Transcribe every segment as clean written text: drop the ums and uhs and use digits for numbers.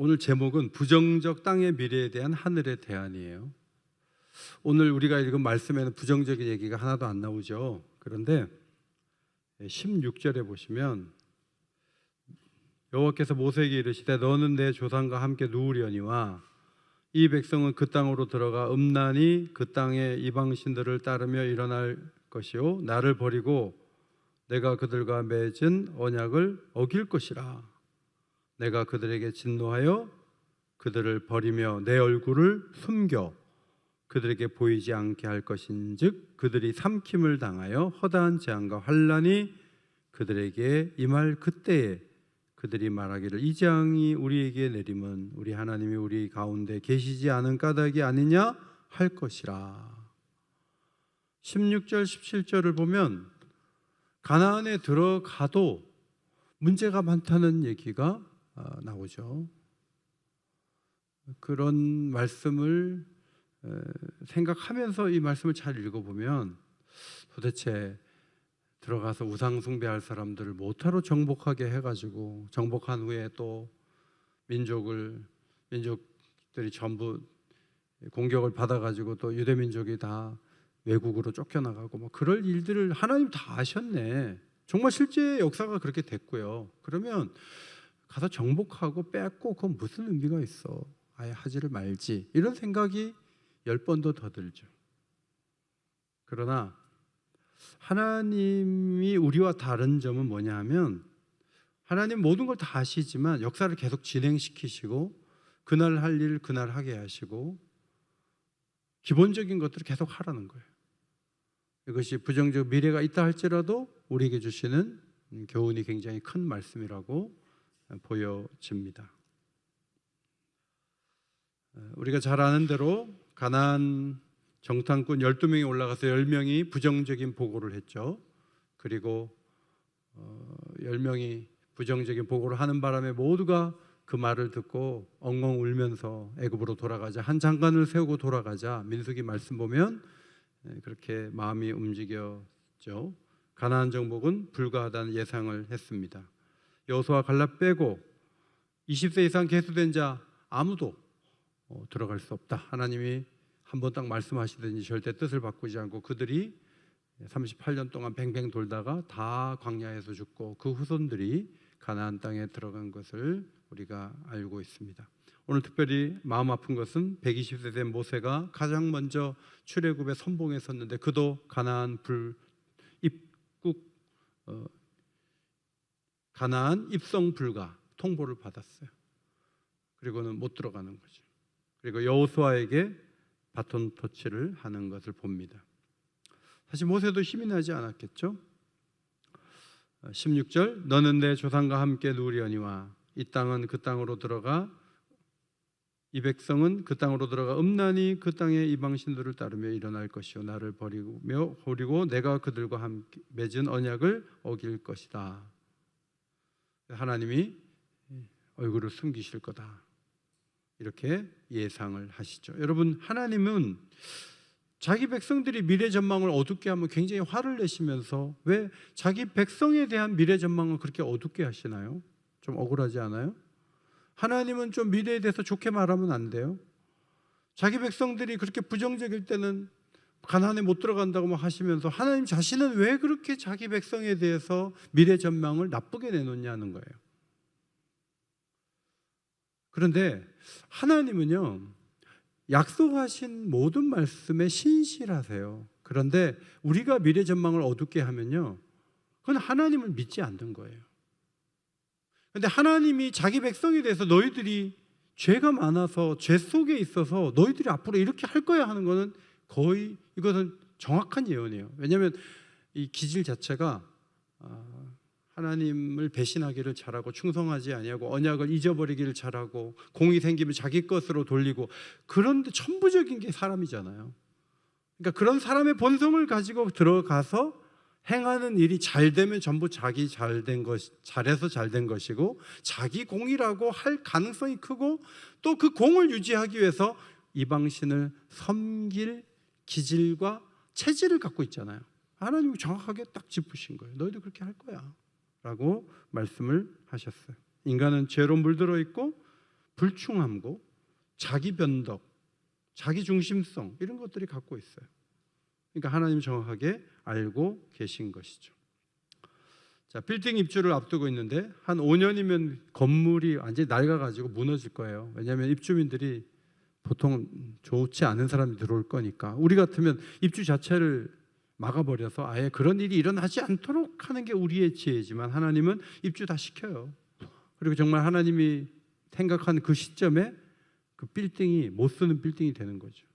오늘 제목은 부정적 땅의 미래에 대한 하늘의 대안이에요. 오늘 우리가 읽은 말씀에는 부정적인 얘기가 하나도 안 나오죠. 그런데 16절에 보시면 여호와께서 모세에게 이르시되 너는 내 조상과 함께 누우려니와 이 백성은 그 땅으로 들어가 음란히 그 땅의 이방신들을 따르며 일어날 것이요 나를 버리고 내가 그들과 맺은 언약을 어길 것이라. 내가 그들에게 진노하여 그들을 버리며 내 얼굴을 숨겨 그들에게 보이지 않게 할 것인즉 그들이 삼킴을 당하여 허다한 재앙과 환난이 그들에게 임할 그때에 그들이 말하기를 이 재앙이 우리에게 내림은 우리 하나님이 우리 가운데 계시지 않은 까닭이 아니냐 할 것이라. 16절 17절을 보면 가나안에 들어가도 문제가 많다는 얘기가 나오죠. 그런 말씀을 생각하면서 이 말씀을 잘 읽어보면 도대체 들어가서 우상 숭배할 사람들을 뭐하러 정복하게 해가지고 정복한 후에 또 민족들이 전부 공격을 받아가지고 또 유대 민족이 다 외국으로 쫓겨나가고 뭐 그럴 일들을 하나님 다 아셨네. 정말 실제 역사가 그렇게 됐고요. 그러면 가서 정복하고 뺏고 그건 무슨 의미가 있어? 아예 하지를 말지. 이런 생각이 10번도 더 들죠. 그러나 하나님이 우리와 다른 점은 뭐냐 하면 하나님 모든 걸 다 아시지만 역사를 계속 진행시키시고 그날 할 일 그날 하게 하시고 기본적인 것들을 계속 하라는 거예요. 이것이 부정적 미래가 있다 할지라도 우리에게 주시는 교훈이 굉장히 큰 말씀이라고 보여집니다. 우리가 잘 아는 대로 가나안 정탐꾼 12명이 올라가서 10명이 부정적인 보고를 했죠. 그리고 10명이 부정적인 보고를 하는 바람에 모두가 그 말을 듣고 엉엉 울면서 애굽으로 돌아가자 한 장관을 세우고 돌아가자 민수기 말씀 보면 그렇게 마음이 움직였죠. 가나안 정복은 불가하다는 예상을 했습니다. 여호수아 갈렙 빼고 20세 이상 계수된 자 아무도 들어갈 수 없다. 하나님이 한번 딱 말씀하시더니 절대 뜻을 바꾸지 않고 그들이 38년 동안 뱅뱅 돌다가 다 광야에서 죽고 그 후손들이 가나안 땅에 들어간 것을 우리가 알고 있습니다. 오늘 특별히 마음 아픈 것은 120세 된 모세가 가장 먼저 출애굽의 선봉에 섰는데 그도 가나안 가나안 입성 불가 통보를 받았어요. 그리고는 못 들어가는 거죠. 그리고 여호수아에게 바톤 터치를 하는 것을 봅니다. 사실 모세도 힘이 나지 않았겠죠. 16절 너는 내 조상과 함께 누우려니와 이 땅은 그 땅으로 들어가 이 백성은 그 땅으로 들어가 음란히 그 땅의 이방신들을 따르며 일어날 것이요 나를 버리고 내가 그들과 함께 맺은 언약을 어길 것이다. 하나님이 얼굴을 숨기실 거다. 이렇게 예상을 하시죠. 여러분 하나님은 자기 백성들이 미래 전망을 어둡게 하면 굉장히 화를 내시면서 왜 자기 백성에 대한 미래 전망을 그렇게 어둡게 하시나요? 좀 억울하지 않아요? 하나님은 좀 미래에 대해서 좋게 말하면 안 돼요? 자기 백성들이 그렇게 부정적일 때는 가나안에 못 들어간다고 막 하시면서 하나님 자신은 왜 그렇게 자기 백성에 대해서 미래 전망을 나쁘게 내놓냐는 거예요. 그런데 하나님은요 약속하신 모든 말씀에 신실하세요. 그런데 우리가 미래 전망을 어둡게 하면요 그건 하나님을 믿지 않는 거예요. 그런데 하나님이 자기 백성에 대해서 너희들이 죄가 많아서 죄 속에 있어서 너희들이 앞으로 이렇게 할 거야 하는 것은 거의 이것은 정확한 예언이에요. 왜냐하면 이 기질 자체가 하나님을 배신하기를 잘하고 충성하지 아니하고 언약을 잊어버리기를 잘하고 공이 생기면 자기 것으로 돌리고 그런데 천부적인 게 사람이잖아요. 그러니까 그런 사람의 본성을 가지고 들어가서 행하는 일이 잘 되면 전부 자기 잘해서 잘 된 것이고 자기 공이라고 할 가능성이 크고 또 그 공을 유지하기 위해서 이방신을 섬길 기질과 체질을 갖고 있잖아요. 하나님이 정확하게 딱 짚으신 거예요. 너희도 그렇게 할 거야 라고 말씀을 하셨어요. 인간은 죄로 물들어 있고 불충함고 자기 변덕, 자기 중심성 이런 것들이 갖고 있어요. 그러니까 하나님 정확하게 알고 계신 것이죠. 자, 빌딩 입주를 앞두고 있는데 한 5년이면 건물이 완전히 낡아가지고 무너질 거예요. 왜냐하면 입주민들이 보통 좋지 않은 사람이 들어올 거니까. 우리 같으면 입주 자체를 막아버려서 아예 그런 일이 일어나지 않도록 하는 게 우리의 지혜지만 하나님은 입주 다 시켜요. 그리고 정말 하나님이 생각한 그 시점에 그 빌딩이 못 쓰는 빌딩이 되는 거죠.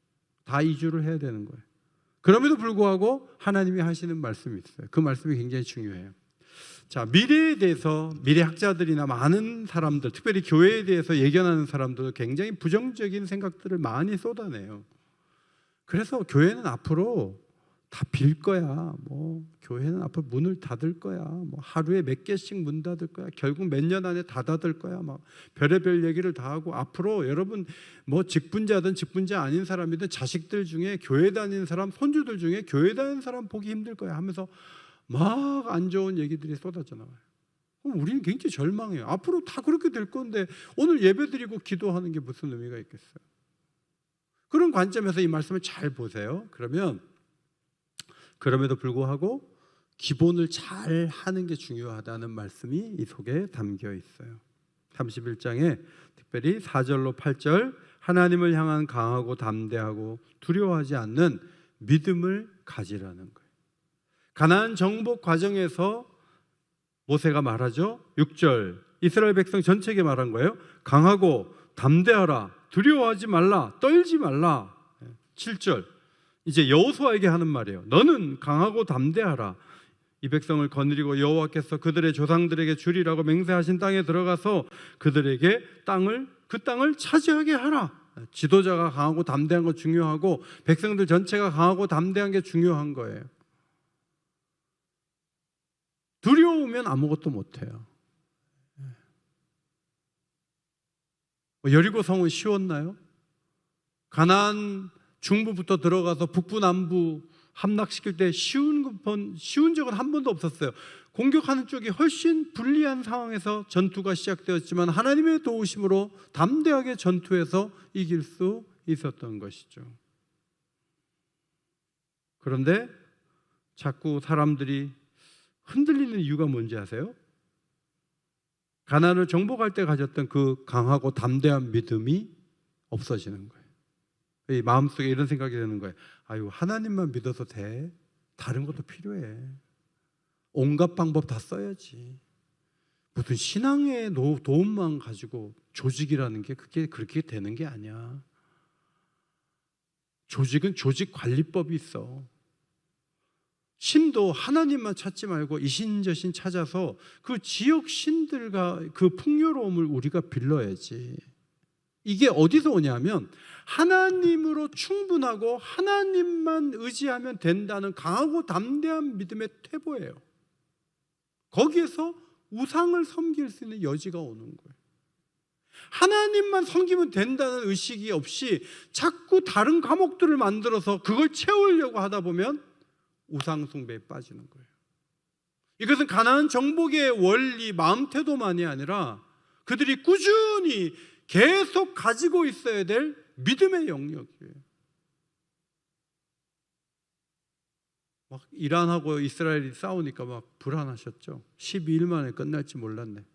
다 이주를 해야 되는 거예요. 그럼에도 불구하고 하나님이 하시는 말씀이 있어요. 그 말씀이 굉장히 중요해요. 자, 미래에 대해서 미래학자들이나 많은 사람들, 특별히 교회에 대해서 예견하는 사람들도 굉장히 부정적인 생각들을 많이 쏟아내요. 그래서 교회는 앞으로 다 빌 거야. 뭐 교회는 앞으로 문을 닫을 거야. 뭐 하루에 몇 개씩 문 닫을 거야. 결국 몇 년 안에 다 닫을 거야. 막 별의별 얘기를 다 하고 앞으로 여러분 뭐 직분자든 직분자 아닌 사람이든 자식들 중에 교회 다니는 사람, 손주들 중에 교회 다니는 사람 보기 힘들 거야 하면서 막 안 좋은 얘기들이 쏟아져 나와요. 그럼 우리는 굉장히 절망해요. 앞으로 다 그렇게 될 건데 오늘 예배드리고 기도하는 게 무슨 의미가 있겠어요? 그런 관점에서 이 말씀을 잘 보세요. 그러면 그럼에도 불구하고 기본을 잘 하는 게 중요하다는 말씀이 이 속에 담겨 있어요. 31장에 특별히 4절로 8절 하나님을 향한 강하고 담대하고 두려워하지 않는 믿음을 가지라는 거예요. 가나안 정복 과정에서 모세가 말하죠. 6절 이스라엘 백성 전체에게 말한 거예요. 강하고 담대하라, 두려워하지 말라, 떨지 말라. 7절 이제 여호수아에게 하는 말이에요. 너는 강하고 담대하라. 이 백성을 거느리고 여호와께서 그들의 조상들에게 주리라고 맹세하신 땅에 들어가서 그들에게 그 땅을 차지하게 하라. 지도자가 강하고 담대한 거 중요하고 백성들 전체가 강하고 담대한 게 중요한 거예요. 두려우면 아무것도 못해요. 여리고 성은 쉬웠나요? 가나안 중부부터 들어가서 북부 남부 함락시킬 때 쉬운 적은 한 번도 없었어요. 공격하는 쪽이 훨씬 불리한 상황에서 전투가 시작되었지만 하나님의 도우심으로 담대하게 전투에서 이길 수 있었던 것이죠. 그런데 자꾸 사람들이 흔들리는 이유가 뭔지 아세요? 가나안을 정복할 때 가졌던 그 강하고 담대한 믿음이 없어지는 거예요. 이 마음속에 이런 생각이 드는 거예요. 아유, 하나님만 믿어서 돼? 다른 것도 필요해. 온갖 방법 다 써야지. 무슨 신앙의 도움만 가지고 조직이라는 게 그게 그렇게 되는 게 아니야. 조직은 조직 관리법이 있어. 신도 하나님만 찾지 말고 이신저신 찾아서 그 지역 신들과 그 풍요로움을 우리가 빌러야지. 이게 어디서 오냐면 하나님으로 충분하고 하나님만 의지하면 된다는 강하고 담대한 믿음의 태보예요. 거기에서 우상을 섬길 수 있는 여지가 오는 거예요. 하나님만 섬기면 된다는 의식이 없이 자꾸 다른 과목들을 만들어서 그걸 채우려고 하다 보면 우상 숭배에 빠지는 거예요. 이것은 가나안 정복의 원리, 마음 태도만이 아니라 그들이 꾸준히 계속 가지고 있어야 될 믿음의 영역이에요. 막 이란하고 이스라엘이 싸우니까 막 불안하셨죠. 12일 만에 끝날지 몰랐네.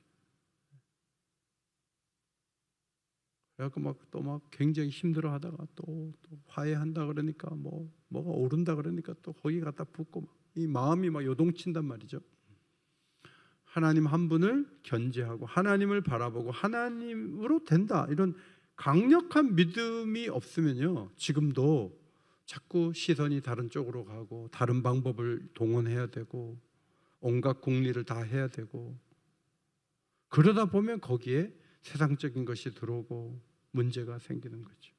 그래갖고 또 굉장히 힘들어하다가 또 화해한다 그러니까 뭐가 오른다 그러니까 또 거기 갖다 붙고 이 마음이 막 요동친단 말이죠. 하나님 한 분을 견지하고 하나님을 바라보고 하나님으로 된다 이런 강력한 믿음이 없으면요 지금도 자꾸 시선이 다른 쪽으로 가고 다른 방법을 동원해야 되고 온갖 궁리를 다 해야 되고 그러다 보면 거기에 세상적인 것이 들어오고 문제가 생기는 거죠.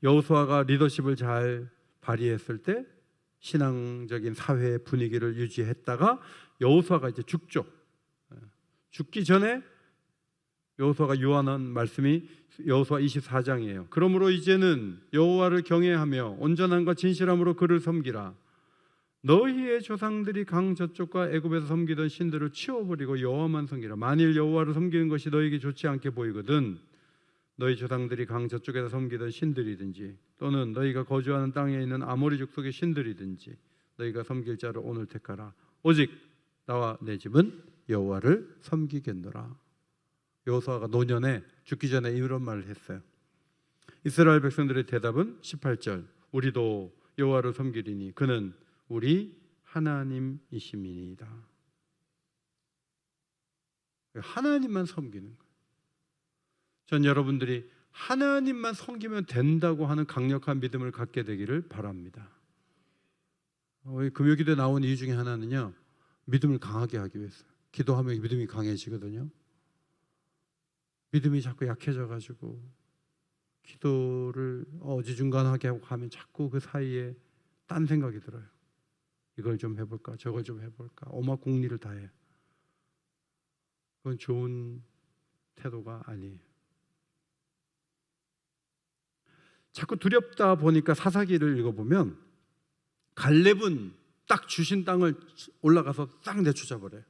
여호수아가 리더십을 잘 발휘했을 때 신앙적인 사회 분위기를 유지했다가 여호수아가 이제 죽죠. 죽기 전에 여호수아가 유언한 말씀이 여호수아 24장이에요. 그러므로 이제는 여호와를 경외하며 온전함과 진실함으로 그를 섬기라. 너희의 조상들이 강 저쪽과 애굽에서 섬기던 신들을 치워버리고 여호와만 섬기라. 만일 여호와를 섬기는 것이 너희에게 좋지 않게 보이거든 너희 조상들이 강 저쪽에서 섬기던 신들이든지 또는 너희가 거주하는 땅에 있는 아모리 족속의 신들이든지 너희가 섬길 자를 오늘 택하라. 오직 나와 내 집은 여호와를 섬기겠노라. 여호수아가 노년에 죽기 전에 이런 말을 했어요. 이스라엘 백성들의 대답은 18절 우리도 여호와를 섬기리니 그는 우리 하나님이심이니이다. 하나님만 섬기는 거예요. 전 여러분들이 하나님만 섬기면 된다고 하는 강력한 믿음을 갖게 되기를 바랍니다. 금요기도에 나온 이유 중에 하나는요, 믿음을 강하게 하기 위해서. 기도하면 믿음이 강해지거든요. 믿음이 자꾸 약해져가지고 기도를 어지중간하게 하고 가면 자꾸 그 사이에 딴 생각이 들어요. 이걸 좀 해볼까, 저걸 좀 해볼까, 오마공리를 다 해요. 그건 좋은 태도가 아니에요. 자꾸 두렵다 보니까 사사기를 읽어보면 갈렙은 딱 주신 땅을 올라가서 딱 내쫓아버려요.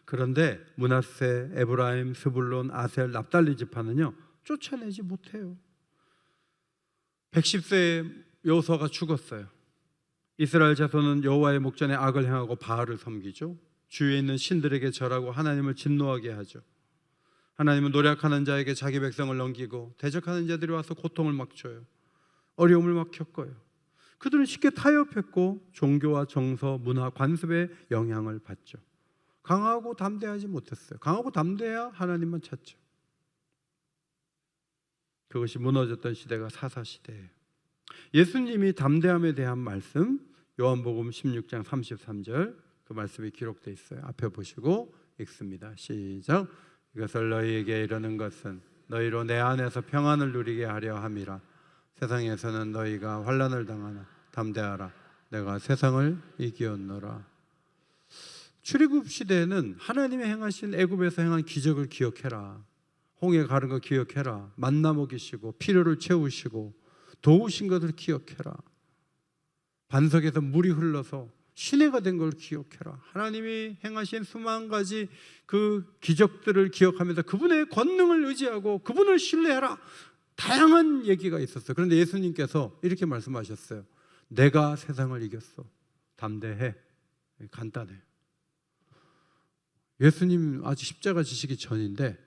그런데 므낫세, 에브라임, 스불론, 아셀, 납달리 지파는요 쫓아내지 못해요. 110세에 여호수아가 죽었어요. 이스라엘 자손은 여호와의 목전에 악을 행하고 바알을 섬기죠. 주위에 있는 신들에게 절하고 하나님을 진노하게 하죠. 하나님은 노력하는 자에게 자기 백성을 넘기고 대적하는 자들이 와서 고통을 막 줘요. 어려움을 막 겪어요. 그들은 쉽게 타협했고 종교와 정서, 문화, 관습의 영향을 받죠. 강하고 담대하지 못했어요. 강하고 담대해야 하나님만 찾죠. 그것이 무너졌던 시대가 사사시대예요. 예수님이 담대함에 대한 말씀 요한복음 16장 33절 그 말씀이 기록되어 있어요. 앞에 보시고 읽습니다. 시작. 이것을 너희에게 이르는 것은 너희로 내 안에서 평안을 누리게 하려 함이라. 세상에서는 너희가 환난을 당하나 담대하라. 내가 세상을 이기었노라. 출애굽 시대에는 하나님이 행하신 애굽에서 행한 기적을 기억해라. 홍해 가른 거 기억해라. 만나 먹이시고 필요를 채우시고 도우신 것을 기억해라. 반석에서 물이 흘러서 시내가 된 걸 기억해라. 하나님이 행하신 수만 가지 그 기적들을 기억하면서 그분의 권능을 의지하고 그분을 신뢰해라. 다양한 얘기가 있었어요. 그런데 예수님께서 이렇게 말씀하셨어요. 내가 세상을 이겼어. 담대해. 간단해요. 예수님 아직 십자가 지시기 전인데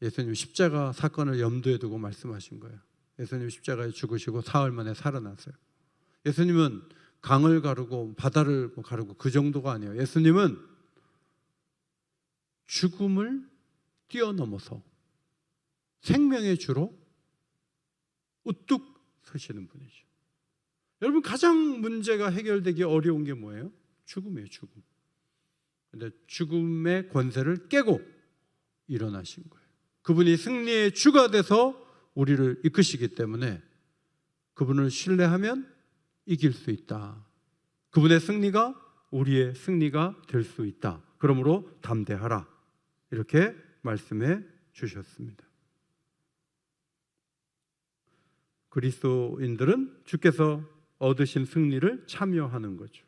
예수님 십자가 사건을 염두에 두고 말씀하신 거예요. 예수님 십자가에 죽으시고 사흘 만에 살아났어요. 예수님은 강을 가르고 바다를 가르고 그 정도가 아니에요. 예수님은 죽음을 뛰어넘어서 생명의 주로 우뚝 서시는 분이죠. 여러분 가장 문제가 해결되기 어려운 게 뭐예요? 죽음이에요. 죽음. 그런데 죽음의 권세를 깨고 일어나신 거예요. 그분이 승리의 주가 돼서 우리를 이끄시기 때문에 그분을 신뢰하면 이길 수 있다. 그분의 승리가 우리의 승리가 될 수 있다. 그러므로 담대하라. 이렇게 말씀해 주셨습니다. 그리스도인들은 주께서 얻으신 승리를 참여하는 거죠.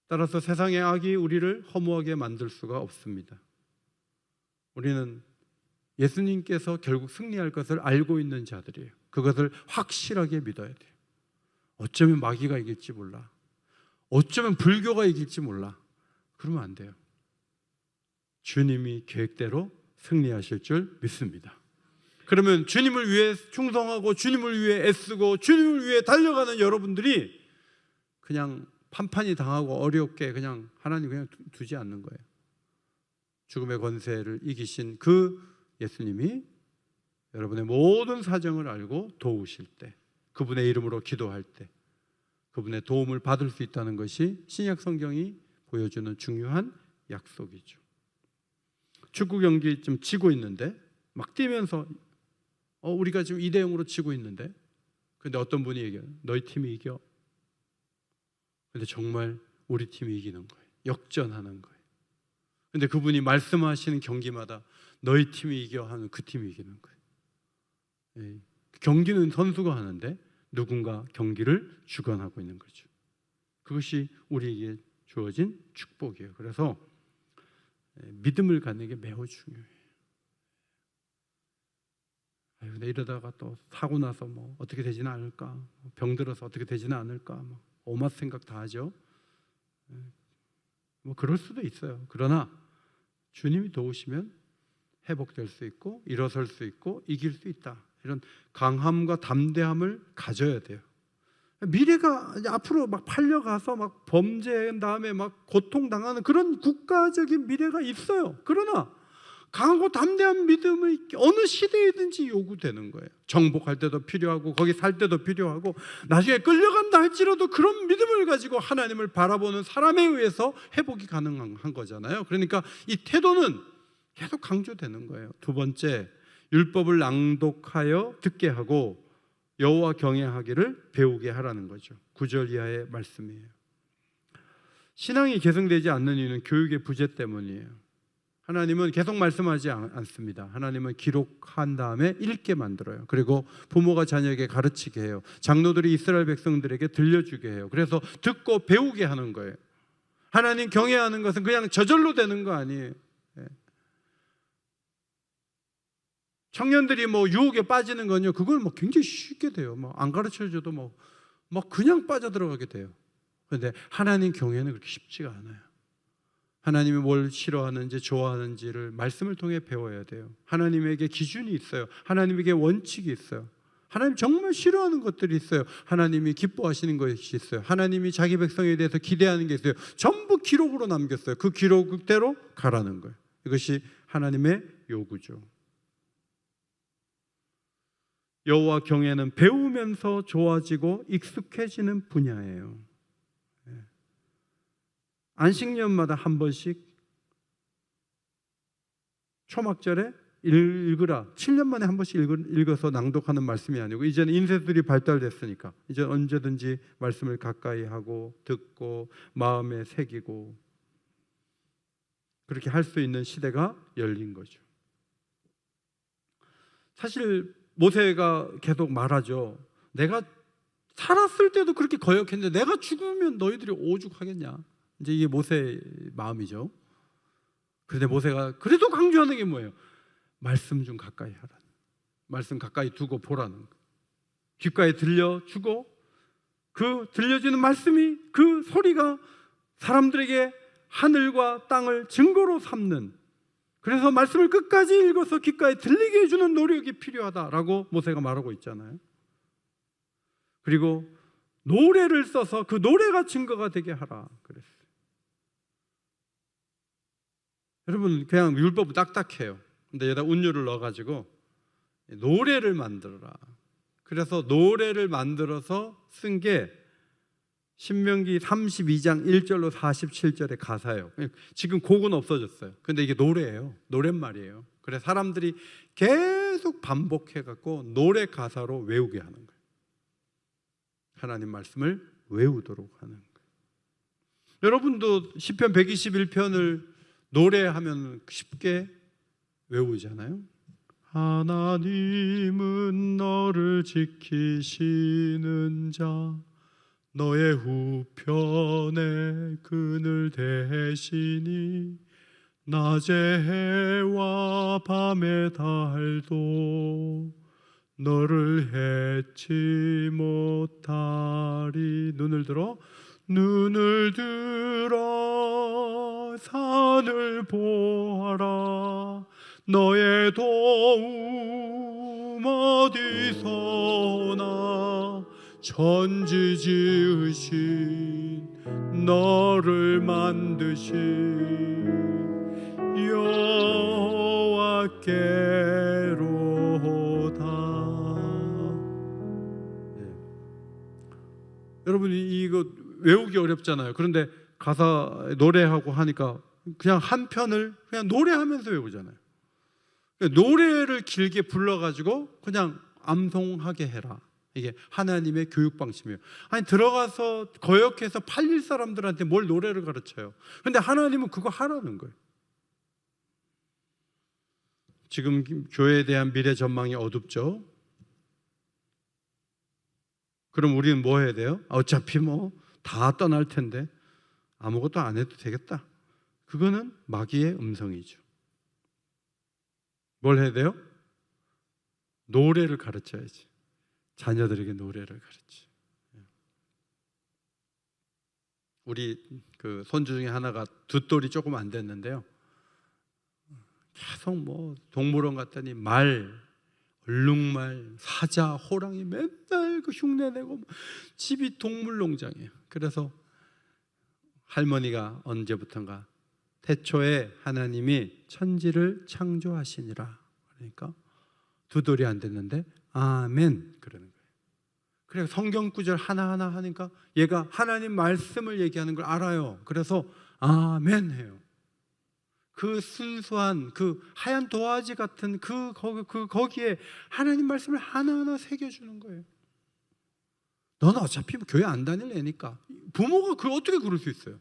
따라서 세상의 악이 우리를 허무하게 만들 수가 없습니다. 우리는 예수님께서 결국 승리할 것을 알고 있는 자들이에요. 그것을 확실하게 믿어야 돼요. 어쩌면 마귀가 이길지 몰라. 어쩌면 불교가 이길지 몰라. 그러면 안 돼요. 주님이 계획대로 승리하실 줄 믿습니다. 그러면 주님을 위해 충성하고 주님을 위해 애쓰고 주님을 위해 달려가는 여러분들이 그냥 판판이 당하고 어렵게 그냥 하나님 그냥 두지 않는 거예요. 죽음의 권세를 이기신 그 예수님이 여러분의 모든 사정을 알고 도우실 때, 그분의 이름으로 기도할 때 그분의 도움을 받을 수 있다는 것이 신약 성경이 보여주는 중요한 약속이죠. 축구 경기 좀 지고 있는데 막 뛰면서 우리가 지금 2대0으로 지고 있는데 근데 어떤 분이 얘기해요. 너희 팀이 이겨. 근데 정말 우리 팀이 이기는 거예요. 역전하는 거예요. 근데 그분이 말씀하시는 경기마다 너희 팀이 이겨 하는 그 팀이 이기는 거예요. 경기는 선수가 하는데 누군가 경기를 주관하고 있는 거죠. 그것이 우리에게 주어진 축복이에요. 그래서 믿음을 갖는 게 매우 중요해요. 아유, 내 이러다가 또 사고 나서 뭐 어떻게 되지는 않을까, 병들어서 어떻게 되지는 않을까, 뭐 온갖 생각 다 하죠. 뭐 그럴 수도 있어요. 그러나 주님이 도우시면 회복될 수 있고 일어설 수 있고 이길 수 있다. 이런 강함과 담대함을 가져야 돼요. 미래가 이제 앞으로 막 팔려가서 막 범죄한 다음에 막 고통당하는 그런 국가적인 미래가 있어요. 그러나 강하고 담대한 믿음이 어느 시대에든지 요구되는 거예요. 정복할 때도 필요하고 거기 살 때도 필요하고 나중에 끌려간다 할지라도 그런 믿음을 가지고 하나님을 바라보는 사람에 의해서 회복이 가능한 거잖아요. 그러니까 이 태도는 계속 강조되는 거예요. 두 번째, 율법을 낭독하여 듣게 하고 여호와 경외하기를 배우게 하라는 거죠. 9절 이하의 말씀이에요. 신앙이 개성되지 않는 이유는 교육의 부재 때문이에요. 하나님은 계속 말씀하지 않습니다. 하나님은 기록한 다음에 읽게 만들어요. 그리고 부모가 자녀에게 가르치게 해요. 장로들이 이스라엘 백성들에게 들려주게 해요. 그래서 듣고 배우게 하는 거예요. 하나님 경외하는 것은 그냥 저절로 되는 거 아니에요. 청년들이 뭐 유혹에 빠지는 건요, 그걸 뭐 굉장히 쉽게 돼요. 뭐 안 가르쳐줘도 뭐 그냥 빠져들어가게 돼요. 그런데 하나님 경외는 그렇게 쉽지가 않아요. 하나님이 뭘 싫어하는지 좋아하는지를 말씀을 통해 배워야 돼요. 하나님에게 기준이 있어요. 하나님에게 원칙이 있어요. 하나님 정말 싫어하는 것들이 있어요. 하나님이 기뻐하시는 것이 있어요. 하나님이 자기 백성에 대해서 기대하는 게 있어요. 전부 기록으로 남겼어요. 그 기록대로 가라는 거예요. 이것이 하나님의 요구죠. 여호와 경외는 배우면서 좋아지고 익숙해지는 분야예요. 안식년마다 한 번씩 초막절에 읽으라. 7년 만에 한 번씩 읽어서 낭독하는 말씀이 아니고 이제는 인쇄술이 발달됐으니까 이제 언제든지 말씀을 가까이 하고 듣고 마음에 새기고 그렇게 할 수 있는 시대가 열린 거죠. 사실 모세가 계속 말하죠. 내가 살았을 때도 그렇게 거역했는데 내가 죽으면 너희들이 오죽하겠냐. 이제 이게 모세의 마음이죠. 그런데 모세가 그래도 강조하는 게 뭐예요? 말씀 좀 가까이 하라. 말씀 가까이 두고 보라는 거. 귓가에 들려주고 그 들려주는 말씀이 그 소리가 사람들에게 하늘과 땅을 증거로 삼는, 그래서 말씀을 끝까지 읽어서 귓가에 들리게 해주는 노력이 필요하다라고 모세가 말하고 있잖아요. 그리고 노래를 써서 그 노래가 증거가 되게 하라 그랬어요. 여러분 그냥 율법은 딱딱해요. 근데 여기다 운율을 넣어가지고 노래를 만들어라. 그래서 노래를 만들어서 쓴 게 신명기 32장 1절로 47절의 가사예요. 지금 곡은 없어졌어요. 근데 이게 노래예요. 노랫말이에요. 그래서 사람들이 계속 반복해갖고 노래 가사로 외우게 하는 거예요. 하나님 말씀을 외우도록 하는 거예요. 여러분도 시편 121편을 노래하면 쉽게 외우잖아요. 하나님은 너를 지키시는 자, 너의 후편에 그늘 대시니 낮의 해와 밤의 달도 너를 해치 못하리. 눈을 들어 산을 보아라. 너의 도움 어디서나 천지 지으신 너를 만드신 여호와께로다. 여러분이 이거 외우기 어렵잖아요. 그런데 가사 노래하고 하니까 그냥 한 편을 그냥 노래하면서 외우잖아요. 노래를 길게 불러가지고 그냥 암송하게 해라. 이게 하나님의 교육 방식이에요. 아니 들어가서 거역해서 팔릴 사람들한테 뭘 노래를 가르쳐요. 그런데 하나님은 그거 하라는 거예요. 지금 교회에 대한 미래 전망이 어둡죠. 그럼 우리는 뭐 해야 돼요? 어차피 뭐 다 떠날 텐데 아무것도 안 해도 되겠다. 그거는 마귀의 음성이죠. 뭘 해야 돼요? 노래를 가르쳐야지. 자녀들에게 노래를 가르치. 우리 그 손주 중에 하나가 두 돌이 조금 안 됐는데요. 계속 뭐 동물원 갔더니 말, 얼룩말, 사자, 호랑이 맨날 그 흉내내고 집이 동물농장이에요. 그래서 할머니가 언제부턴가 태초에 하나님이 천지를 창조하시니라. 그러니까 두 돌이 안 됐는데 아멘 그러는 거예요. 그래서 성경 구절 하나하나 하니까 얘가 하나님 말씀을 얘기하는 걸 알아요. 그래서 아멘 해요. 그 순수한 그 하얀 도화지 같은 거기에 하나님 말씀을 하나하나 새겨주는 거예요. 너는 어차피 교회 안 다닐 애니까. 부모가 어떻게 그럴 수 있어요?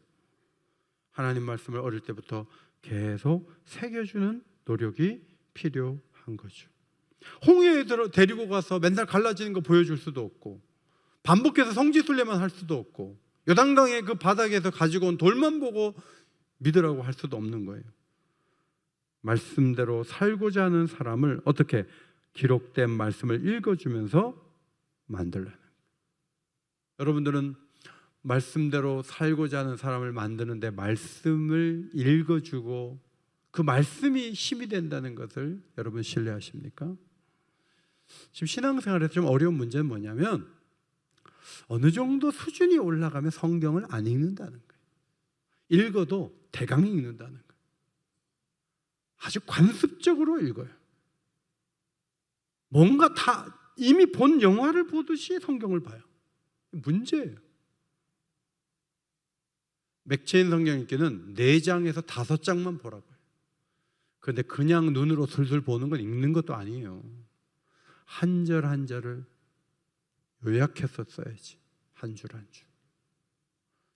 하나님 말씀을 어릴 때부터 계속 새겨주는 노력이 필요한 거죠. 홍해에 데리고 가서 맨날 갈라지는 거 보여줄 수도 없고, 반복해서 성지순례만 할 수도 없고, 요단강의 그 바닥에서 가지고 온 돌만 보고 믿으라고 할 수도 없는 거예요. 말씀대로 살고자 하는 사람을 어떻게 기록된 말씀을 읽어주면서 만들라는 거예요. 여러분들은 말씀대로 살고자 하는 사람을 만드는데 말씀을 읽어주고 그 말씀이 힘이 된다는 것을 여러분 신뢰하십니까? 지금 신앙생활에서 좀 어려운 문제는 뭐냐면 어느 정도 수준이 올라가면 성경을 안 읽는다는 거예요. 읽어도 대강 읽는다는 거예요. 아주 관습적으로 읽어요. 뭔가 다 이미 본 영화를 보듯이 성경을 봐요. 문제예요. 맥체인 성경 읽기는 4장에서 5장만 보라고요. 그런데 그냥 눈으로 슬슬 보는 건 읽는 것도 아니에요. 한 절 한 절을 요약해서 써야지. 한 줄 한 줄.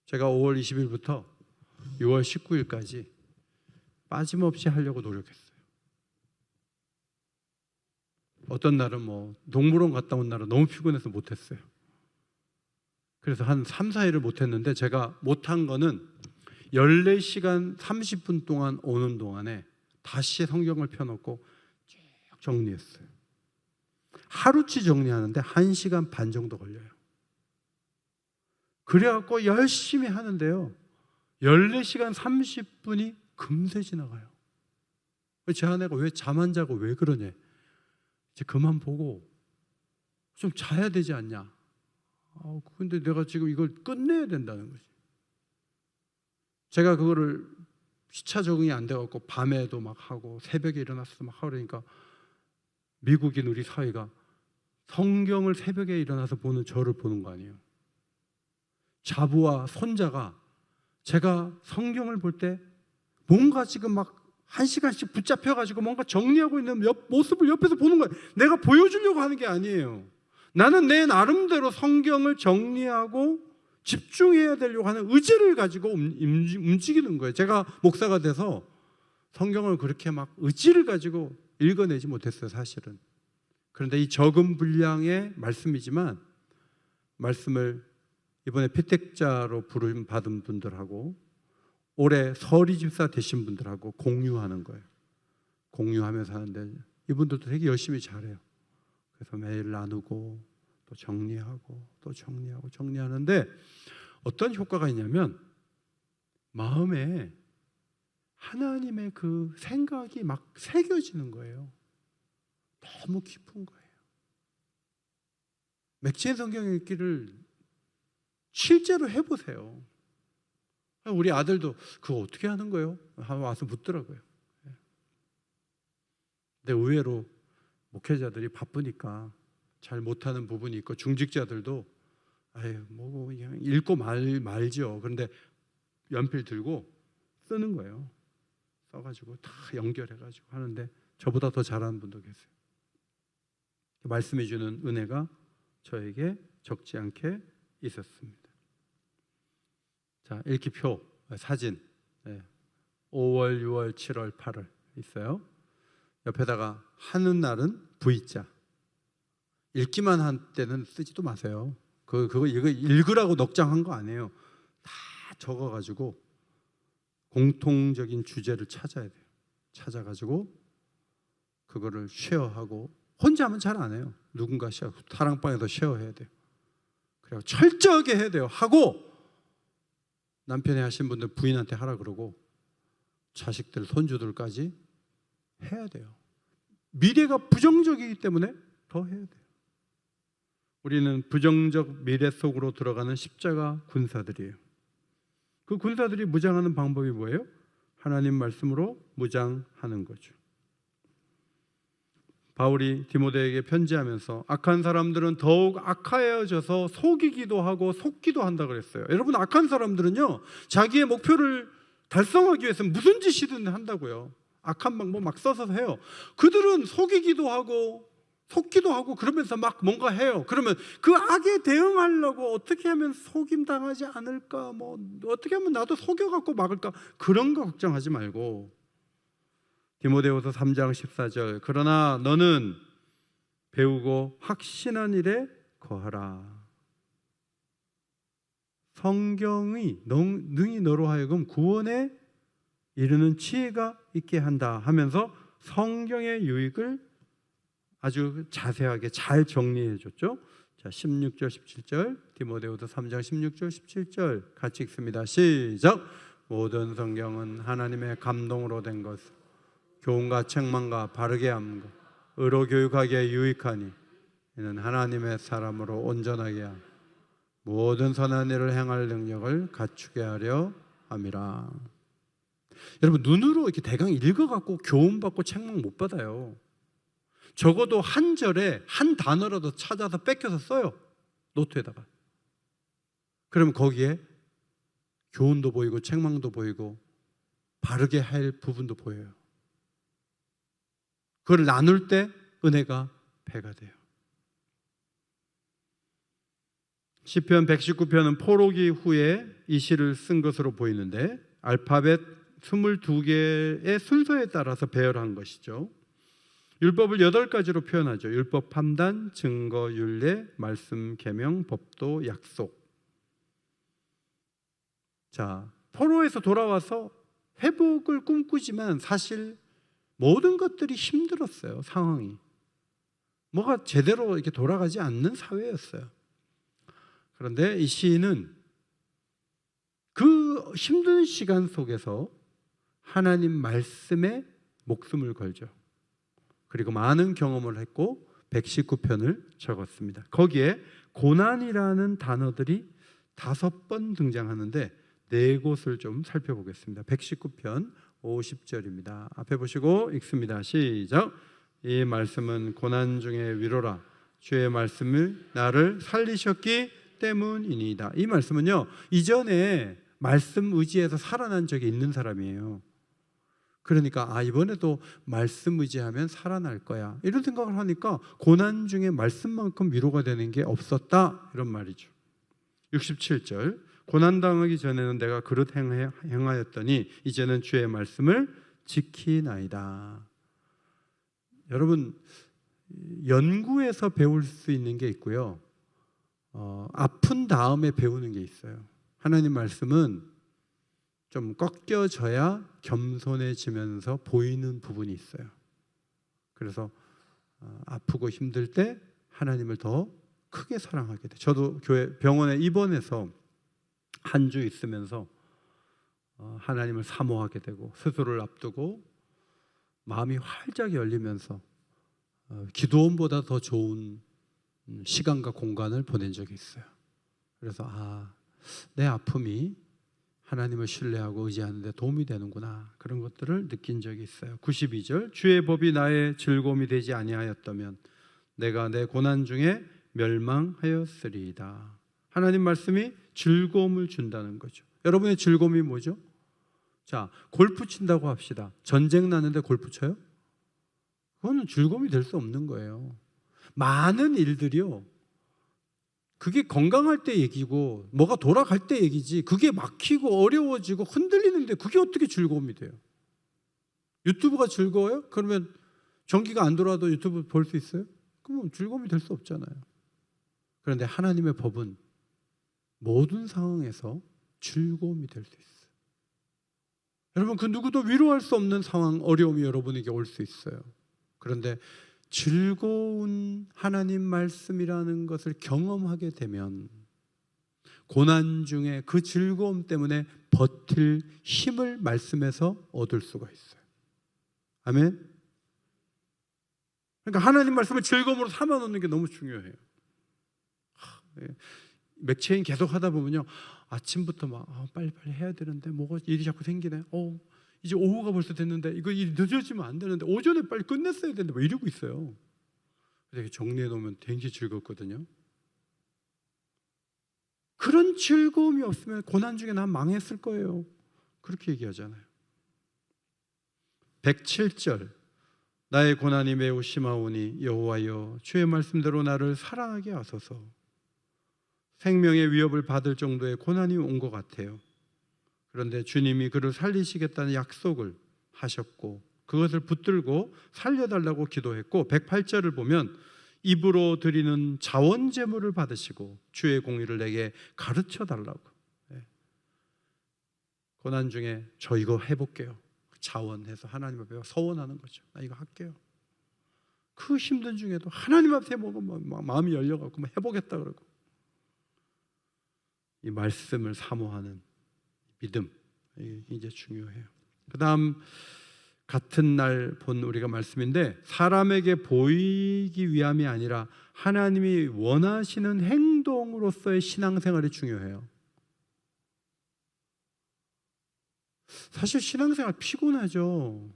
제가 5월 20일부터 6월 19일까지 빠짐없이 하려고 노력했어요. 어떤 날은 뭐 동물원 갔다 온 날은 너무 피곤해서 못했어요. 그래서 한 3, 4일을 못했는데 제가 못한 거는 14시간 30분 동안 오는 동안에 다시 성경을 펴놓고 쭉 정리했어요. 하루치 정리하는데 1시간 반 정도 걸려요. 그래갖고 열심히 하는데요, 14시간 30분이 금세 지나가요. 제 아내가 왜 잠 안 자고 왜 그러냐, 이제 그만 보고 좀 자야 되지 않냐. 근데 내가 지금 이걸 끝내야 된다는 거지. 제가 그거를 시차 적응이 안 돼갖고 밤에도 막 하고 새벽에 일어나서 막 하려니까 미국인 우리 사회가 성경을 새벽에 일어나서 보는 저를 보는 거 아니에요. 자부와 손자가 제가 성경을 볼 때 뭔가 지금 막 1시간씩 붙잡혀가지고 뭔가 정리하고 있는 모습을 옆에서 보는 거예요. 내가 보여주려고 하는 게 아니에요. 나는 내 나름대로 성경을 정리하고 집중해야 되려고 하는 의지를 가지고 움직이는 거예요. 제가 목사가 돼서 성경을 그렇게 막 의지를 가지고 읽어내지 못했어요, 사실은. 그런데 이 적은 분량의 말씀이지만 말씀을 이번에 피택자로 부름 받은 분들하고 올해 서리 집사 되신 분들하고 공유하는 거예요. 공유하면서 하는데 이분들도 되게 열심히 잘해요. 그래서 매일 나누고 또 정리하고 또 정리하는데 어떤 효과가 있냐면 마음에 하나님의 그 생각이 막 새겨지는 거예요. 너무 깊은 거예요. 맥체인 성경 읽기를 실제로 해보세요. 우리 아들도 그거 어떻게 하는 거예요? 와서 묻더라고요. 근데 의외로 목회자들이 바쁘니까 잘 못하는 부분이 있고 중직자들도 뭐 그냥 읽고 말죠. 그런데 연필 들고 쓰는 거예요. 써가지고 다 연결해가지고 하는데 저보다 더 잘하는 분도 계세요. 말씀해 주는 은혜가 저에게 적지 않게 있었습니다. 자, 읽기표 사진 5월, 6월, 7월, 8월 있어요. 옆에다가 하는 날은 V자. 읽기만 한 때는 쓰지도 마세요. 그거 읽으라고 넉장한 거 아니에요. 다 적어가지고 공통적인 주제를 찾아야 돼요. 찾아가지고 그거를 쉐어하고, 혼자 하면 잘 안 해요. 누군가 쉐어, 사랑방에서 쉐어해야 돼요. 그리고 철저하게 해야 돼요. 하고 남편이 하신 분들 부인한테 하라 그러고 자식들, 손주들까지 해야 돼요. 미래가 부정적이기 때문에 더 해야 돼요. 우리는 부정적 미래 속으로 들어가는 십자가 군사들이에요. 그 군사들이 무장하는 방법이 뭐예요? 하나님 말씀으로 무장하는 거죠. 바울이 디모데에게 편지하면서 악한 사람들은 더욱 악하여져서 속이기도 하고 속기도 한다 그랬어요. 여러분, 악한 사람들은요, 자기의 목표를 달성하기 위해서 무슨 짓이든 한다고요. 악한 방법 막 써서 해요. 그들은 속이기도 하고 속기도 하고 그러면서 막 뭔가 해요. 그러면 그 악에 대응하려고 어떻게 하면 속임 당하지 않을까, 뭐 어떻게 하면 나도 속여갖고 막을까, 그런 거 걱정하지 말고 디모데후서 3장 14절 그러나 너는 배우고 확신한 일에 거하라. 성경이 능히 너로 하여금 구원에 이르는 지혜가 있게 한다 하면서 성경의 유익을 아주 자세하게 잘 정리해 줬죠. 자, 16절 17절 디모데후서 3장 16절 17절 같이 읽습니다. 시작. 모든 성경은 하나님의 감동으로 된 것, 교훈과 책망과 바르게 함과 의로 교육하기에 유익하니 이는 하나님의 사람으로 온전하게 함 모든 선한 일을 행할 능력을 갖추게 하려 함이라. 여러분, 눈으로 이렇게 대강 읽어갖고 교훈받고 책망 못 받아요. 적어도 한 절에 한 단어라도 찾아서 뺏겨서 써요. 노트에다가. 그러면 거기에 교훈도 보이고 책망도 보이고 바르게 할 부분도 보여요. 그걸 나눌 때 은혜가 배가 돼요. 시편 119편은 포로기 후에 이 시를 쓴 것으로 보이는데 알파벳 22개의 순서에 따라서 배열한 것이죠. 율법을 8가지로 표현하죠. 율법, 판단, 증거, 율례, 말씀, 계명, 법도, 약속. 자, 포로에서 돌아와서 회복을 꿈꾸지만 사실 모든 것들이 힘들었어요. 상황이 뭐가 제대로 이렇게 돌아가지 않는 사회였어요. 그런데 이 시인은 그 힘든 시간 속에서 하나님 말씀에 목숨을 걸죠. 그리고 많은 경험을 했고 119편을 적었습니다. 거기에 고난이라는 단어들이 5번 등장하는데 4곳을 좀 살펴보겠습니다. 119편 50절입니다. 앞에 보시고 읽습니다. 시작. 이 말씀은 고난 중에 위로라. 주의 말씀을 나를 살리셨기 때문이니이다. 이 말씀은요, 이전에 말씀 의지해서 살아난 적이 있는 사람이에요. 그러니까 이번에도 말씀 의지하면 살아날 거야, 이런 생각을 하니까 고난 중에 말씀만큼 위로가 되는 게 없었다, 이런 말이죠. 67절 고난당하기 전에는 내가 그릇 행하였더니 이제는 주의 말씀을 지키나이다. 여러분, 연구에서 배울 수 있는 게 있고요, 아픈 다음에 배우는 게 있어요. 하나님 말씀은 좀 꺾여져야 겸손해지면서 보이는 부분이 있어요. 그래서 아프고 힘들 때 하나님을 더 크게 사랑하게 돼. 저도 병원에 입원해서 한 주 있으면서 하나님을 사모하게 되고 수술을 앞두고 마음이 활짝 열리면서 기도원보다 더 좋은 시간과 공간을 보낸 적이 있어요. 그래서 내 아픔이 하나님을 신뢰하고 의지하는 데 도움이 되는구나, 그런 것들을 느낀 적이 있어요. 92절 주의 법이 나의 즐거움이 되지 아니하였다면 내가 내 고난 중에 멸망하였으리이다. 하나님 말씀이 즐거움을 준다는 거죠. 여러분의 즐거움이 뭐죠? 자, 골프 친다고 합시다. 전쟁 나는데 골프 쳐요? 그거는 즐거움이 될 수 없는 거예요. 많은 일들이요, 그게 건강할 때 얘기고 뭐가 돌아갈 때 얘기지, 그게 막히고 어려워지고 흔들리는데 그게 어떻게 즐거움이 돼요? 유튜브가 즐거워요? 그러면 전기가 안 돌아도 유튜브 볼 수 있어요? 그러면 즐거움이 될 수 없잖아요. 그런데 하나님의 법은 모든 상황에서 즐거움이 될 수 있어요. 여러분, 그 누구도 위로할 수 없는 상황, 어려움이 여러분에게 올 수 있어요. 그런데 즐거운 하나님 말씀이라는 것을 경험하게 되면 고난 중에 그 즐거움 때문에 버틸 힘을 말씀에서 얻을 수가 있어요. 아멘. 그러니까 하나님 말씀을 즐거움으로 삼아 놓는 게 너무 중요해요. 맥체인 계속 하다 보면요, 아침부터 막 빨리빨리 해야 되는데 뭐가 일이 자꾸 생기네. 이제 오후가 벌써 됐는데 이거 일 늦어지면 안 되는데 오전에 빨리 끝냈어야 되는데 뭐 이러고 있어요. 그래서 정리해 놓으면 되게 즐겁거든요. 그런 즐거움이 없으면 고난 중에 난 망했을 거예요. 그렇게 얘기하잖아요. 107절, 나의 고난이 매우 심하오니 여호와여 주의 말씀대로 나를 사랑하게 하소서. 생명의 위협을 받을 정도의 고난이 온 것 같아요. 그런데 주님이 그를 살리시겠다는 약속을 하셨고 그것을 붙들고 살려달라고 기도했고, 108절을 보면 입으로 드리는 자원 제물을 받으시고 주의 공의를 내게 가르쳐 달라고. 고난 중에 저 이거 해볼게요. 자원해서 하나님 앞에 서원하는 거죠. 나 이거 할게요. 그 힘든 중에도 하나님 앞에 마음이 열려갖고 해보겠다 그러고, 이 말씀을 사모하는 믿음, 이게 중요해요. 그 다음 같은 날 본 우리가 말씀인데, 사람에게 보이기 위함이 아니라 하나님이 원하시는 행동으로서의 신앙생활이 중요해요. 사실 신앙생활 피곤하죠.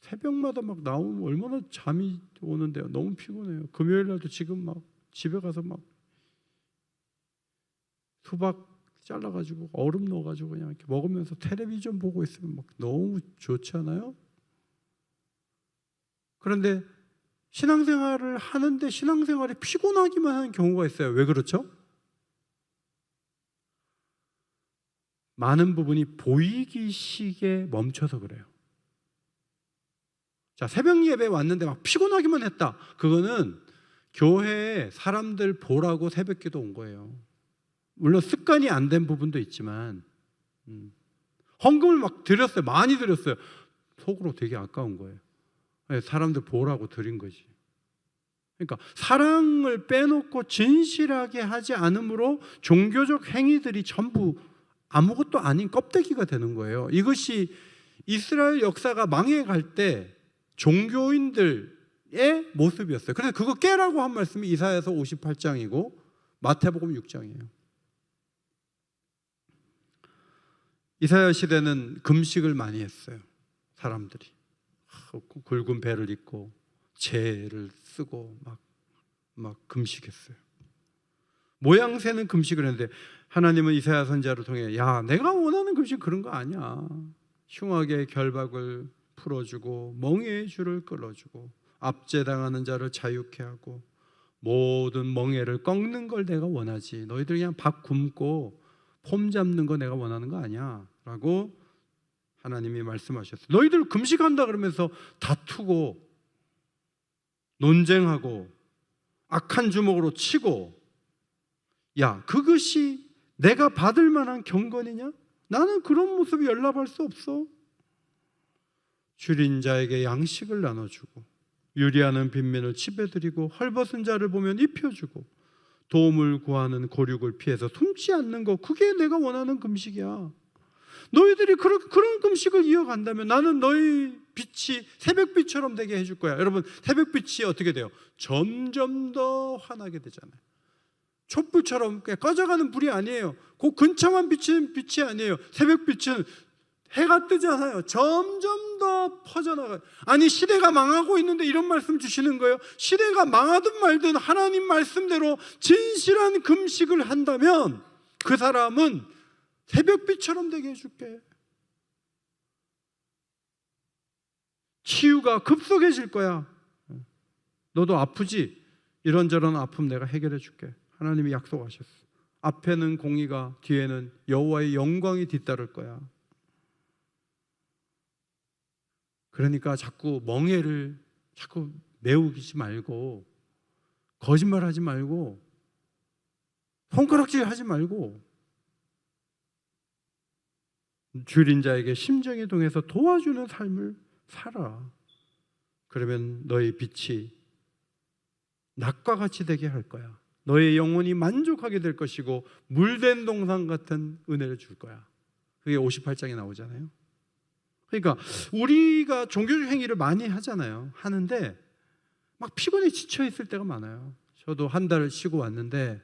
새벽마다 막 나오면 얼마나 잠이 오는데요. 너무 피곤해요. 금요일 날도 지금 막 집에 가서 막 수박 잘라가지고 얼음 넣어가지고 그냥 이렇게 먹으면서 텔레비전 보고 있으면 막 너무 좋지 않아요? 그런데 신앙생활을 하는데 신앙생활이 피곤하기만 하는 경우가 있어요. 왜 그렇죠? 많은 부분이 보이기식에 멈춰서 그래요. 자, 새벽 예배 왔는데 막 피곤하기만 했다. 그거는 교회에 사람들 보라고 새벽 기도 온 거예요. 물론 습관이 안 된 부분도 있지만 헌금을 막 드렸어요. 많이 드렸어요. 속으로 되게 아까운 거예요. 사람들 보라고 드린 거지. 그러니까 사랑을 빼놓고 진실하게 하지 않으므로 종교적 행위들이 전부 아무것도 아닌 껍데기가 되는 거예요. 이것이 이스라엘 역사가 망해갈 때 종교인들의 모습이었어요. 그래서 그거 깨라고 한 말씀이 이사야서 58장이고 마태복음 6장이에요. 이사야 시대는 금식을 많이 했어요. 사람들이 굵은 배를 입고 재를 쓰고 막 금식했어요. 모양새는 금식을 했는데 하나님은 이사야 선지자를 통해, 야, 내가 원하는 금식 그런 거 아니야. 흉악의 결박을 풀어주고 멍에의 줄을 끌어주고 압제당하는 자를 자유케 하고 모든 멍에를 꺾는 걸 내가 원하지. 너희들 그냥 밥 굶고 폼 잡는 거 내가 원하는 거 아니야 라고 하나님이 말씀하셨어요. 너희들 금식한다 그러면서 다투고 논쟁하고 악한 주먹으로 치고, 야, 그것이 내가 받을 만한 경건이냐? 나는 그런 모습이 연락할 수 없어. 줄인 자에게 양식을 나눠주고 유리하는 빈민을 집에들이고 헐벗은 자를 보면 입혀주고 도움을 구하는 고륙을 피해서 숨지 않는 거, 그게 내가 원하는 금식이야. 너희들이 그런 금식을 이어간다면 나는 너희 빛이 새벽빛처럼 되게 해줄 거야. 여러분, 새벽빛이 어떻게 돼요? 점점 더 환하게 되잖아요. 촛불처럼 꺼져가는 불이 아니에요. 그 근처만 비치는 빛이 아니에요. 새벽빛은 해가 뜨잖아요. 점점 더 퍼져나가요. 아니, 시대가 망하고 있는데 이런 말씀 주시는 거예요. 시대가 망하든 말든 하나님 말씀대로 진실한 금식을 한다면 그 사람은 새벽빛처럼 되게 해줄게. 치유가 급속해질 거야. 너도 아프지? 이런저런 아픔 내가 해결해 줄게. 하나님이 약속하셨어. 앞에는 공의가, 뒤에는 여호와의 영광이 뒤따를 거야. 그러니까 자꾸 멍해를 자꾸 메우지 말고, 거짓말하지 말고, 손가락질 하지 말고, 줄인 자에게 심정이 동해서 도와주는 삶을 살아. 그러면 너의 빛이 낮과 같이 되게 할 거야. 너의 영혼이 만족하게 될 것이고 물된 동산 같은 은혜를 줄 거야. 그게 58장에 나오잖아요. 그러니까 우리가 종교적 행위를 많이 하잖아요. 하는데 막 피곤해 지쳐 있을 때가 많아요. 저도 한 달 쉬고 왔는데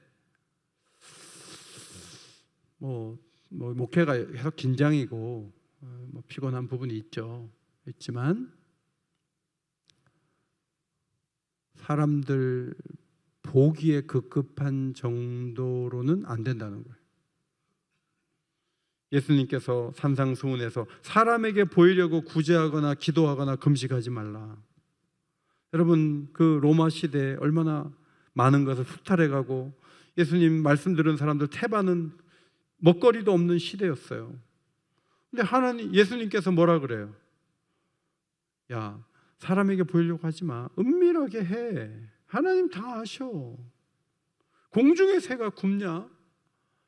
목회가 계속 긴장이고 피곤한 부분이 있지만 사람들 보기에 급급한 정도로는 안 된다는 거예요. 예수님께서 산상수훈에서 사람에게 보이려고 구제하거나 기도하거나 금식하지 말라. 여러분, 그 로마 시대에 얼마나 많은 것을 후탈해가고 예수님 말씀 들은 사람들 태반은 먹거리도 없는 시대였어요. 근데 예수님께서 뭐라 그래요? 야, 사람에게 보이려고 하지 마. 은밀하게 해. 하나님 다 아셔. 공중의 새가 굽냐?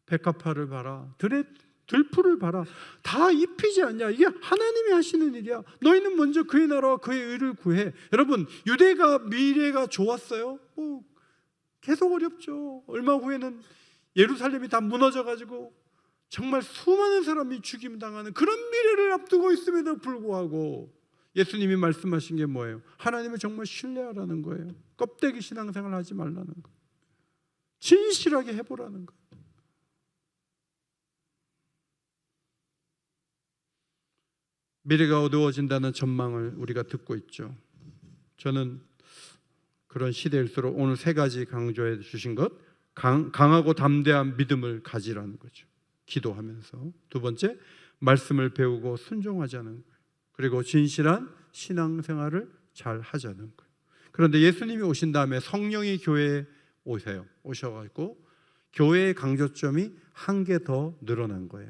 백합화를 봐라. 들풀을 봐라. 다 입히지 않냐? 이게 하나님이 하시는 일이야. 너희는 먼저 그의 나라와 그의 의를 구해. 여러분, 유대가 미래가 좋았어요? 계속 어렵죠. 얼마 후에는 예루살렘이 다 무너져가지고 정말 수많은 사람이 죽임당하는 그런 미래를 앞두고 있음에도 불구하고 예수님이 말씀하신 게 뭐예요? 하나님을 정말 신뢰하라는 거예요. 껍데기 신앙생활 하지 말라는 거예요. 진실하게 해보라는 거예요. 미래가 어두워진다는 전망을 우리가 듣고 있죠. 저는 그런 시대일수록 오늘 세 가지 강조해 주신 것, 강하고 담대한 믿음을 가지라는 거죠. 기도하면서. 두 번째, 말씀을 배우고 순종하자는 거예요. 그리고 진실한 신앙생활을 잘 하자는 거예요. 그런데 예수님이 오신 다음에 성령이 교회에 오셔가지고 교회의 강조점이 한 개 더 늘어난 거예요.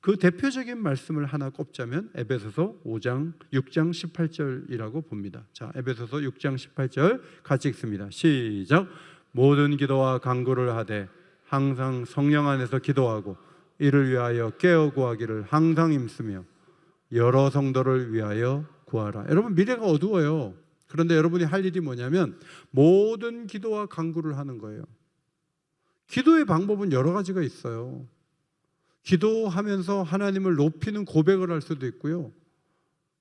그 대표적인 말씀을 하나 꼽자면 에베소서 6장 18절이라고 봅니다. 자, 에베소서 6장 18절 같이 읽습니다. 시작. 모든 기도와 간구를 하되 항상 성령 안에서 기도하고 이를 위하여 깨어 구하기를 항상 힘쓰며 여러 성도를 위하여 구하라. 여러분, 미래가 어두워요. 그런데 여러분이 할 일이 뭐냐면 모든 기도와 간구를 하는 거예요. 기도의 방법은 여러 가지가 있어요. 기도하면서 하나님을 높이는 고백을 할 수도 있고요.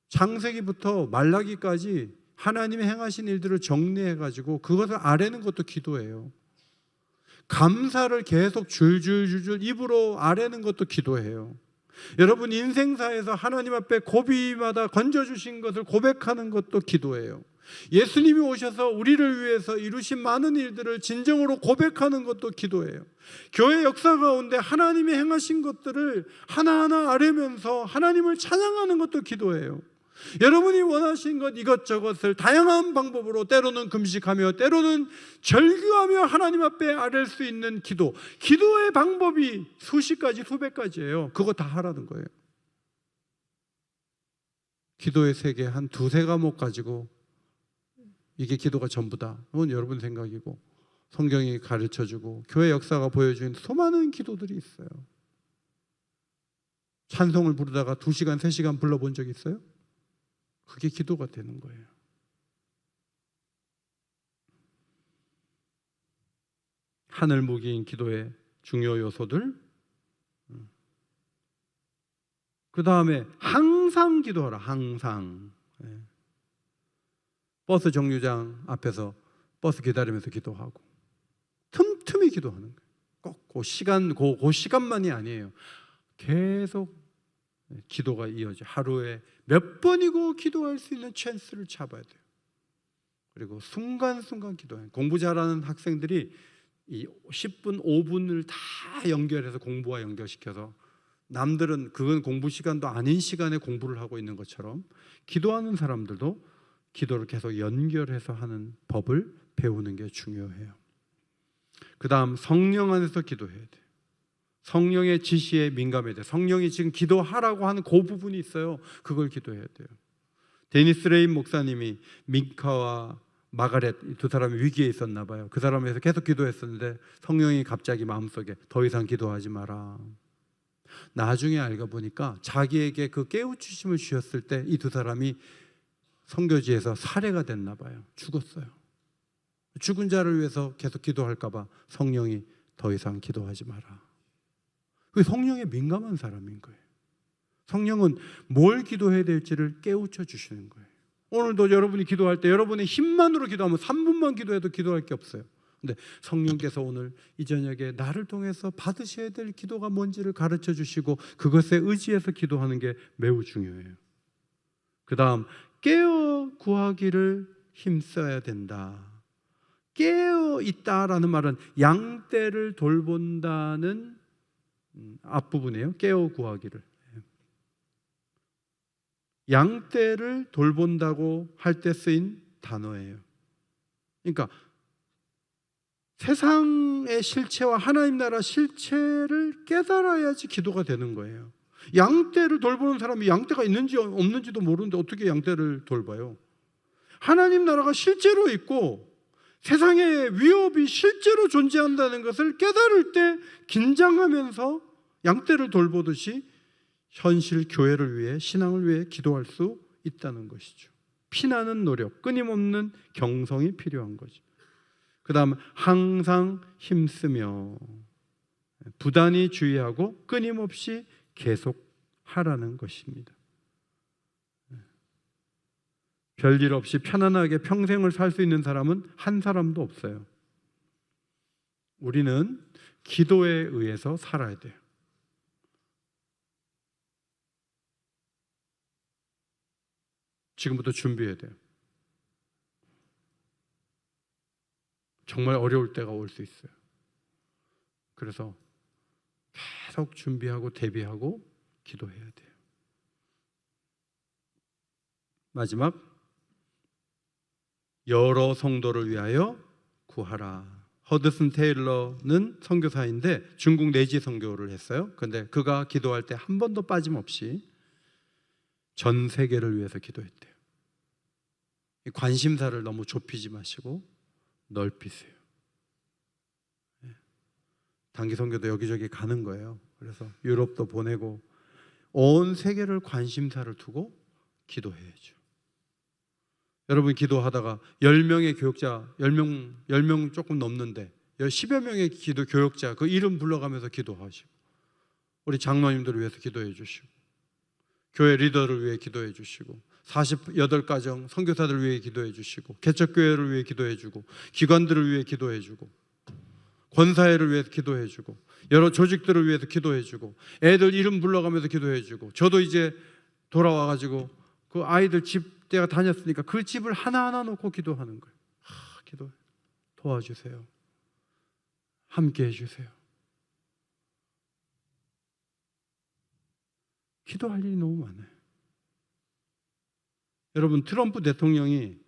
창세기부터 말라기까지 하나님이 행하신 일들을 정리해가지고 그것을 아뢰는 것도 기도예요. 감사를 계속 줄줄줄줄 입으로 아뢰는 것도 기도예요. 여러분 인생사에서 하나님 앞에 고비마다 건져주신 것을 고백하는 것도 기도예요. 예수님이 오셔서 우리를 위해서 이루신 많은 일들을 진정으로 고백하는 것도 기도예요. 교회 역사 가운데 하나님이 행하신 것들을 하나하나 아뢰면서 하나님을 찬양하는 것도 기도예요. 여러분이 원하신 것 이것저것을 다양한 방법으로 때로는 금식하며 때로는 절규하며 하나님 앞에 아뢰 수 있는 기도의 방법이 수십 가지 수백 가지예요. 그거 다 하라는 거예요. 기도의 세계 한 두세 과목 가지고 이게 기도가 전부다. 그건 여러분 생각이고 성경이 가르쳐주고 교회 역사가 보여주는 수많은 기도들이 있어요. 찬송을 부르다가 2시간, 3시간 불러본 적 있어요? 그게 기도가 되는 거예요. 하늘 무기인 기도의 중요 요소들. 그 다음에 항상 기도하라. 항상. 버스 정류장 앞에서 버스 기다리면서 기도하고 틈틈이 기도하는 거예요. 꼭 그 시간만이 아니에요. 계속 기도가 이어져. 하루에 몇 번이고 기도할 수 있는 찬스를 잡아야 돼요. 그리고 순간순간 기도해요. 공부 잘하는 학생들이 이 10분, 5분을 다 연결해서 공부와 연결시켜서 남들은 그건 공부 시간도 아닌 시간에 공부를 하고 있는 것처럼 기도하는 사람들도 기도를 계속 연결해서 하는 법을 배우는 게 중요해요. 그 다음 성령 안에서 기도해야 돼요. 성령의 지시에 민감해야 돼요. 성령이 지금 기도하라고 하는 그 부분이 있어요. 그걸 기도해야 돼요. 데니스 레인 목사님이 민카와 마가렛 두 사람이 위기에 있었나 봐요. 그 사람에서 계속 기도했었는데 성령이 갑자기 마음속에 더 이상 기도하지 마라. 나중에 알고 보니까 자기에게 그 깨우치심을 주셨을 때 이 두 사람이 선교지에서 살해가 됐나 봐요. 죽었어요. 죽은 자를 위해서 계속 기도할까 봐 성령이 더 이상 기도하지 마라. 그 성령에 민감한 사람인 거예요. 성령은 뭘 기도해야 될지를 깨우쳐 주시는 거예요. 오늘도 여러분이 기도할 때 여러분의 힘만으로 기도하면 3분만 기도해도 기도할 게 없어요. 근데 성령께서 오늘 이 저녁에 나를 통해서 받으셔야 될 기도가 뭔지를 가르쳐 주시고 그것에 의지해서 기도하는 게 매우 중요해요. 그 다음 깨어 구하기를 힘써야 된다. 깨어 있다라는 말은 양떼를 돌본다는 앞부분이에요. 깨어 구하기를. 양떼를 돌본다고 할 때 쓰인 단어예요. 그러니까 세상의 실체와 하나님 나라 실체를 깨달아야지 기도가 되는 거예요. 양떼를 돌보는 사람이 양떼가 있는지 없는지도 모르는데 어떻게 양떼를 돌봐요? 하나님 나라가 실제로 있고 세상의 위협이 실제로 존재한다는 것을 깨달을 때 긴장하면서 양떼를 돌보듯이 현실 교회를 위해 신앙을 위해 기도할 수 있다는 것이죠. 피나는 노력, 끊임없는 경성이 필요한 거죠. 그 다음 항상 힘쓰며 부단히 주의하고 끊임없이 계속하라는 것입니다. 별일 없이 편안하게 평생을 살 수 있는 사람은 한 사람도 없어요. 우리는 기도에 의해서 살아야 돼요. 지금부터 준비해야 돼요. 정말 어려울 때가 올 수 있어요. 그래서 계속 준비하고 대비하고 기도해야 돼요. 마지막, 여러 성도를 위하여 구하라. 허드슨 테일러는 선교사인데 중국 내지 선교를 했어요. 그런데 그가 기도할 때 한 번도 빠짐없이 전 세계를 위해서 기도했대요. 관심사를 너무 좁히지 마시고 넓히세요. 단기 선교도 여기저기 가는 거예요. 그래서 유럽도 보내고 온 세계를 관심사를 두고 기도해야죠. 여러분 기도하다가 10명의 교역자, 10명 조금 넘는데 10여 명의 교역자 그 이름 불러가면서 기도하시고 우리 장로님들을 위해서 기도해 주시고 교회 리더를 위해 기도해 주시고 48가정 선교사들을 위해 기도해 주시고 개척교회를 위해 기도해 주고 기관들을 위해 기도해 주고 권사회를 위해서 기도해 주고 여러 조직들을 위해서 기도해 주고 애들 이름 불러가면서 기도해 주고 저도 이제 돌아와 가지고 그 아이들 집 내가 다녔으니까 그 집을 하나하나 놓고 기도하는 거예요. 기도 도와주세요. 함께 해주세요. 기도할 일이 너무 많아요. 여러분 트럼프 대통령이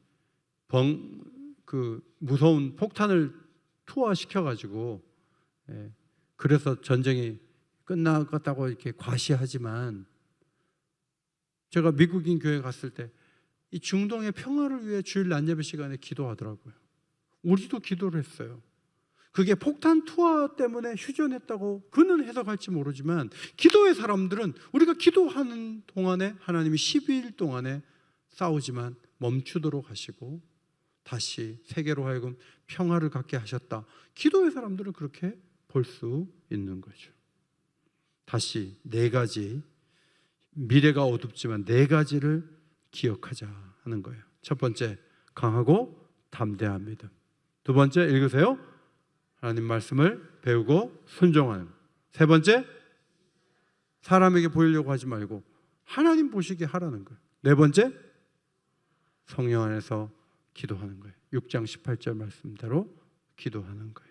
그 무서운 폭탄을 투하시켜가지고 그래서 전쟁이 끝나갔다고 이렇게 과시하지만 제가 미국인 교회 갔을 때 이 중동의 평화를 위해 주일 낮예배 시간에 기도하더라고요. 우리도 기도를 했어요. 그게 폭탄 투하 때문에 휴전했다고 그는 해석할지 모르지만 기도의 사람들은 우리가 기도하는 동안에 하나님이 12일 동안에 싸우지만 멈추도록 하시고 다시 세계로 하여금 평화를 갖게 하셨다. 기도의 사람들은 그렇게 볼 수 있는 거죠. 다시 4가지, 미래가 어둡지만 4가지를 기억하자 하는 거예요. 첫 번째, 강하고 담대한 믿음. 두 번째, 읽으세요. 하나님 말씀을 배우고 순종하는. 세 번째, 사람에게 보이려고 하지 말고 하나님 보시게 하라는 거예요. 네 번째, 성령 안에서 기도하는 거예요. 6장 18절 말씀대로 기도하는 거예요.